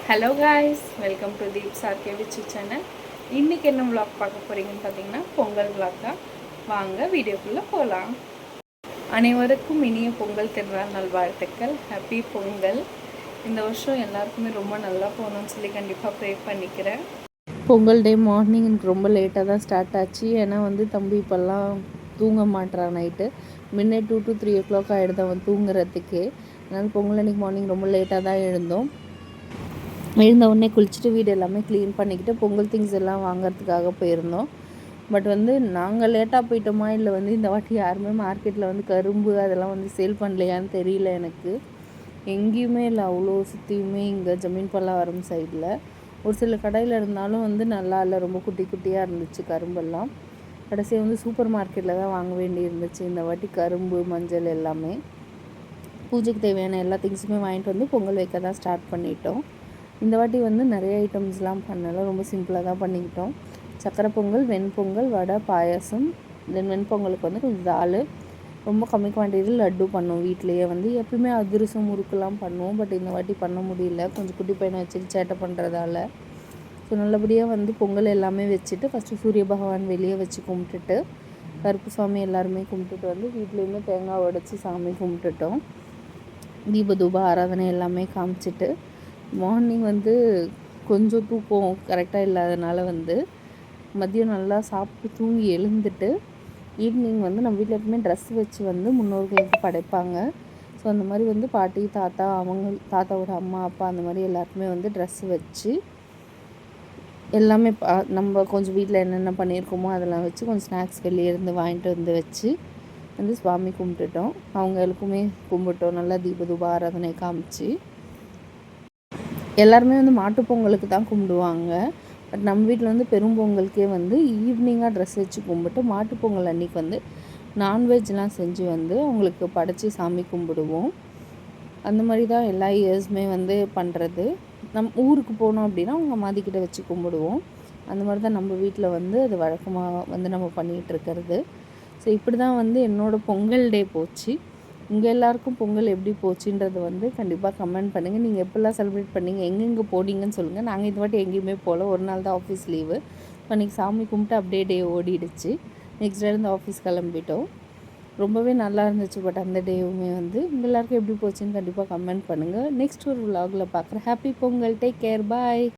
Hello guys, welcome to Deeps RK Vichu channel. இன்றைக்கி என்ன vlog பார்க்க போகிறீங்கன்னு பார்த்தீங்கன்னா பொங்கல் விளாக் தான். வாங்க வீடியோக்குள்ளே போகலாம். அனைவருக்கும் இனிய பொங்கல் திருநாள் நல்வாழ்த்துக்கள். ஹாப்பி பொங்கல். இந்த வருஷம் எல்லாருக்குமே ரொம்ப நல்லா போகணும்னு சொல்லி கண்டிப்பாக ப்ரே பண்ணிக்கிறேன். பொங்கல் டே மார்னிங் எனக்கு ரொம்ப லேட்டாக தான் ஸ்டார்ட் ஆச்சு. ஏன்னா தம்பி இப்போல்லாம் தூங்க மாட்டுறான். நைட்டு முன்னே 2 to 3 o'clock ஆகிடுது அவன் தூங்குறதுக்கே. அதனால் பொங்கல் அன்றைக்கி மார்னிங் ரொம்ப லேட்டாக தான் எழுந்தோம். எழுந்த உடனே குளிச்சுட்டு வீடு எல்லாமே க்ளீன் பண்ணிக்கிட்டு பொங்கல் திங்ஸ் எல்லாம் வாங்கிறதுக்காக போயிருந்தோம். பட் நாங்கள் லேட்டாக போயிட்டோமா இல்லை இந்த வாட்டி யாருமே மார்க்கெட்டில் கரும்பு அதெல்லாம் சேல் பண்ணலையான்னு தெரியல எனக்கு. எங்கேயுமே இல்லை, அவ்வளோ சுற்றியுமே இங்கே ஜமீன் பல்லாவரம் சைடில் ஒரு சில கடையில் இருந்தாலும் நல்லா இல்லை, ரொம்ப குட்டி குட்டியாக இருந்துச்சு கரும்பெல்லாம். கடைசியாக சூப்பர் மார்க்கெட்டில் தான் வாங்க வேண்டி இருந்துச்சு இந்த வாட்டி கரும்பு, மஞ்சள் எல்லாமே. பூஜைக்கு தேவையான எல்லா திங்ஸுமே வாங்கிட்டு பொங்கல் வைக்க தான் ஸ்டார்ட் பண்ணிட்டோம். இந்த வாட்டி நிறைய ஐட்டம்ஸ்லாம் பண்ணலை, ரொம்ப சிம்பிளாக தான் பண்ணிக்கிட்டோம். சக்கரை பொங்கல், வெண்பொங்கல், வடை, பாயாசம். தென் வெண்பொங்கலுக்கு கொஞ்சம் தால், ரொம்ப கம்மி குவான்டிட்டியில் லட்டு பண்ணோம் வீட்டிலையே. எப்பவுமே அதிரசம் முறுக்கெல்லாம் பண்ணுவோம். பட் இந்த வாட்டி பண்ண முடியல, கொஞ்சம் குட்டி பையனை வச்சுட்டு சேட்டை பண்ணுறதால. ஸோ நல்லபடியாக பொங்கல் எல்லாமே வச்சுட்டு ஃபஸ்ட்டு சூரிய பகவான் வெளியே வச்சு கும்பிட்டுட்டு, கருப்பு சாமி எல்லாருமே கும்பிட்டுட்டு வீட்லேயுமே தேங்காய் உடைச்சி சாமி கும்பிட்டுட்டோம். தீப ஆராதனை எல்லாமே காமிச்சிட்டு மார்னிங் கொஞ்சம் தூக்கம் கரெக்டாக இல்லாதனால மதியம் நல்லா சாப்பிட்டு தூங்கி எழுந்துட்டு ஈவினிங் நம்ம வீட்டில் எப்பவுமே ட்ரெஸ் வச்சு முன்னோர்களுக்கு படைப்பாங்க. ஸோ அந்த மாதிரி பாட்டி, தாத்தா, தாத்தாவோட அம்மா, அப்பா அந்த மாதிரி எல்லாருக்குமே ட்ரெஸ் வச்சு எல்லாமே நம்ம கொஞ்சம் வீட்டில் என்னென்ன பண்ணியிருக்கோமோ அதெல்லாம் வச்சு கொஞ்சம் ஸ்நாக்ஸ் வெளியே இருந்து வாங்கிட்டு வச்சு சுவாமி கும்பிட்டுட்டோம். அவங்களுக்குமே கும்பிட்டோம். நல்லா தீப ஆராதனை காமிச்சு எல்லாருமே மாட்டுப்பொங்கலுக்கு தான் கும்பிடுவாங்க. பட் நம்ம வீட்டில் பெரும்பொங்கலுக்கே ஈவினிங்காக ட்ரெஸ் வச்சு கும்பிட்டு மாட்டுப்பொங்கல் அன்றைக்கி நான்வெஜ்லாம் செஞ்சு அவங்களுக்கு படைச்சி சாமி கும்பிடுவோம். அந்த மாதிரி தான் எல்லா இயர்ஸுமே பண்ணுறது. ஊருக்கு போனோம் அப்படின்னா அவங்க மாதிக்கிட்ட வச்சு கும்பிடுவோம். அந்த மாதிரி தான் நம்ம வீட்டில் அது வழக்கமாக நம்ம பண்ணிகிட்ருக்கிறது. ஸோ இப்படி தான் என்னோடய பொங்கல் டே போச்சு. உங்கள் எல்லாருக்கும் பொங்கல் எப்படி போச்சுன்றது கண்டிப்பாக கமெண்ட் பண்ணுங்கள். நீங்கள் எப்படிலாம் செலிப்ரேட் பண்ணீங்க, எங்கெங்கே போனீங்கன்னு சொல்லுங்கள். நாங்கள் இந்த வாட்டி எங்கேயுமே போகல, ஒரு நாள் தான் ஆஃபீஸ் லீவு. அன்றைக்கி சாமி கும்பிட்டு அப்படியே டே ஓடிடுச்சு. நெக்ஸ்ட் டே இருந்து ஆஃபீஸ் கிளம்பிட்டோம். ரொம்பவே நல்லா இருந்துச்சு. பட் அந்த டேவுமே உங்கள் எல்லாருக்கும் எப்படி போச்சுன்னு கண்டிப்பாக கமெண்ட் பண்ணுங்கள். நெக்ஸ்ட் ஒரு விலாகில் பார்க்குறேன். ஹாப்பி பொங்கல். Take care. பாய்.